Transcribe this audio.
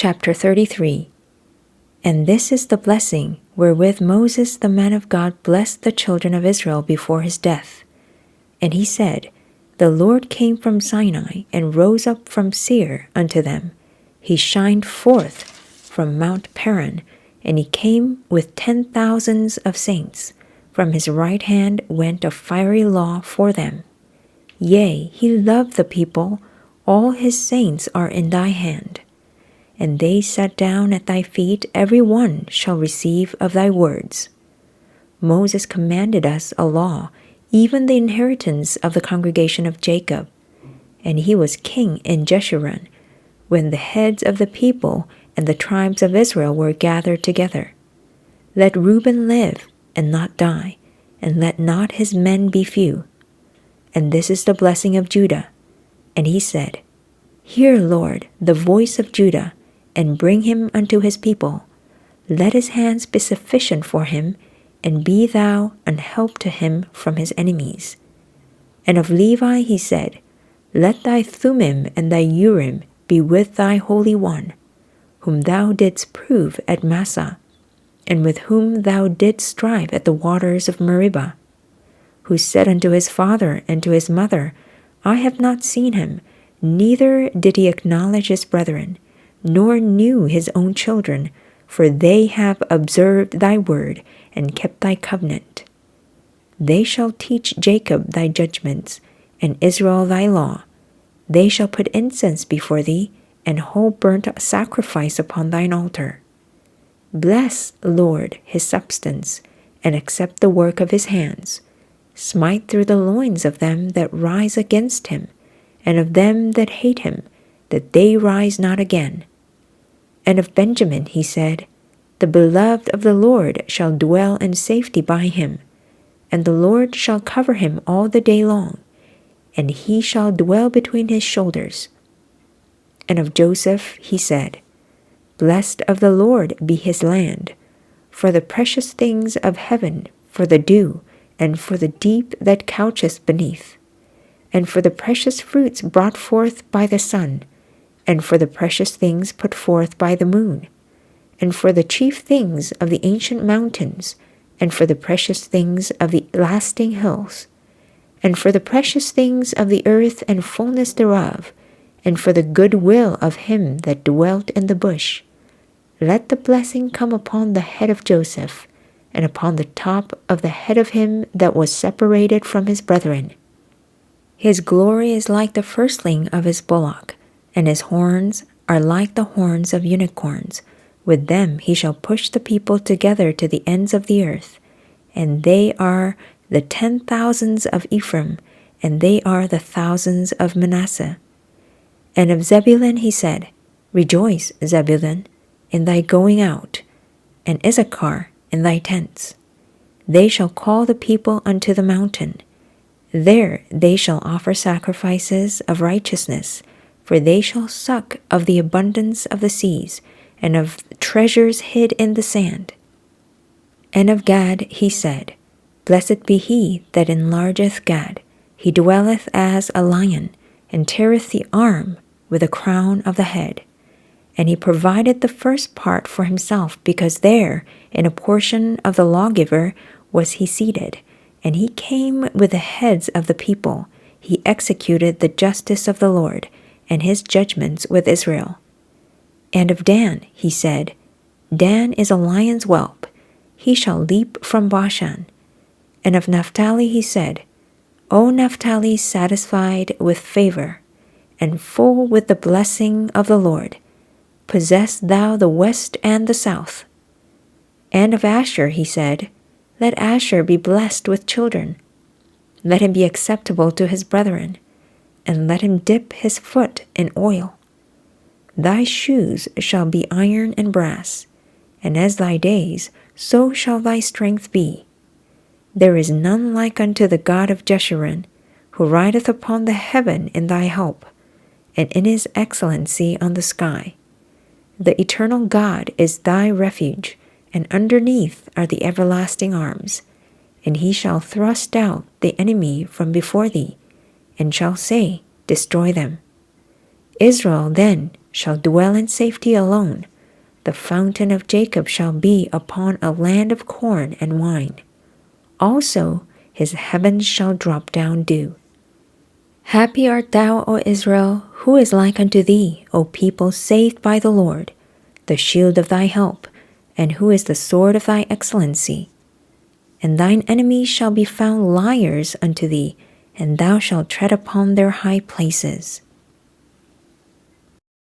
Chapter 33. And this is the blessing wherewith Moses the man of God blessed the children of Israel before his death. And he said, The Lord came from Sinai, and rose up from Seir unto them. He shined forth from Mount Paran, and he came with 10,000s of saints. From his right hand went a fiery law for them. Yea, he loved the people, all his saints are in thy hand. And they sat down at thy feet, every one shall receive of thy words. Moses commanded us a law, even the inheritance of the congregation of Jacob. And he was king in Jeshurun, when the heads of the people and the tribes of Israel were gathered together. Let Reuben live and not die, and let not his men be few. And this is the blessing of Judah. And he said, Hear, Lord, the voice of Judah, and bring him unto his people. Let his hands be sufficient for him, and be thou an help to him from his enemies. And of Levi he said, Let thy Thummim and thy Urim be with thy Holy One, whom thou didst prove at Massah, and with whom thou didst strive at the waters of Meribah, who said unto his father and to his mother, I have not seen him, neither did he acknowledge his brethren, nor knew his own children, for they have observed thy word, and kept thy covenant. They shall teach Jacob thy judgments, and Israel thy law. They shall put incense before thee, and whole burnt sacrifice upon thine altar. Bless, Lord, his substance, and accept the work of his hands. Smite through the loins of them that rise against him, and of them that hate him, that they rise not again. And of Benjamin he said, The beloved of the Lord shall dwell in safety by him, and the Lord shall cover him all the day long, and he shall dwell between his shoulders. And of Joseph he said, Blessed of the Lord be his land, for the precious things of heaven, for the dew, and for the deep that coucheth beneath, and for the precious fruits brought forth by the sun, and for the precious things put forth by the moon, and for the chief things of the ancient mountains, and for the precious things of the lasting hills, and for the precious things of the earth and fullness thereof, and for the good will of him that dwelt in the bush. Let the blessing come upon the head of Joseph, and upon the top of the head of him that was separated from his brethren. His glory is like the firstling of his bullock, and his horns are like the horns of unicorns. With them he shall push the people together to the ends of the earth. And they are the 10,000s of Ephraim, and they are the thousands of Manasseh. And of Zebulun he said, Rejoice, Zebulun, in thy going out, and Issachar in thy tents. They shall call the people unto the mountain. There they shall offer sacrifices of righteousness, for they shall suck of the abundance of the seas, and of treasures hid in the sand. And of Gad he said, Blessed be he that enlargeth Gad. He dwelleth as a lion, and teareth the arm with a crown of the head. And he provided the first part for himself, because there, in a portion of the lawgiver, was he seated. And he came with the heads of the people. He executed the justice of the Lord, and his judgments with Israel. And of Dan he said, Dan is a lion's whelp, he shall leap from Bashan. And of Naphtali he said, O Naphtali, satisfied with favor, and full with the blessing of the Lord, possess thou the west and the south. And of Asher he said, Let Asher be blessed with children. Let him be acceptable to his brethren, and let him dip his foot in oil. Thy shoes shall be iron and brass, and as thy days, so shall thy strength be. There is none like unto the God of Jeshurun, who rideth upon the heaven in thy help, and in his excellency on the sky. The eternal God is thy refuge, and underneath are the everlasting arms. And he shall thrust out the enemy from before thee, and shall say, Destroy them. Israel then shall dwell in safety alone. The fountain of Jacob shall be upon a land of corn and wine. Also his heavens shall drop down dew. Happy art thou, O Israel, who is like unto thee, O people saved by the Lord, the shield of thy help, and who is the sword of thy excellency. And thine enemies shall be found liars unto thee, and thou shalt tread upon their high places.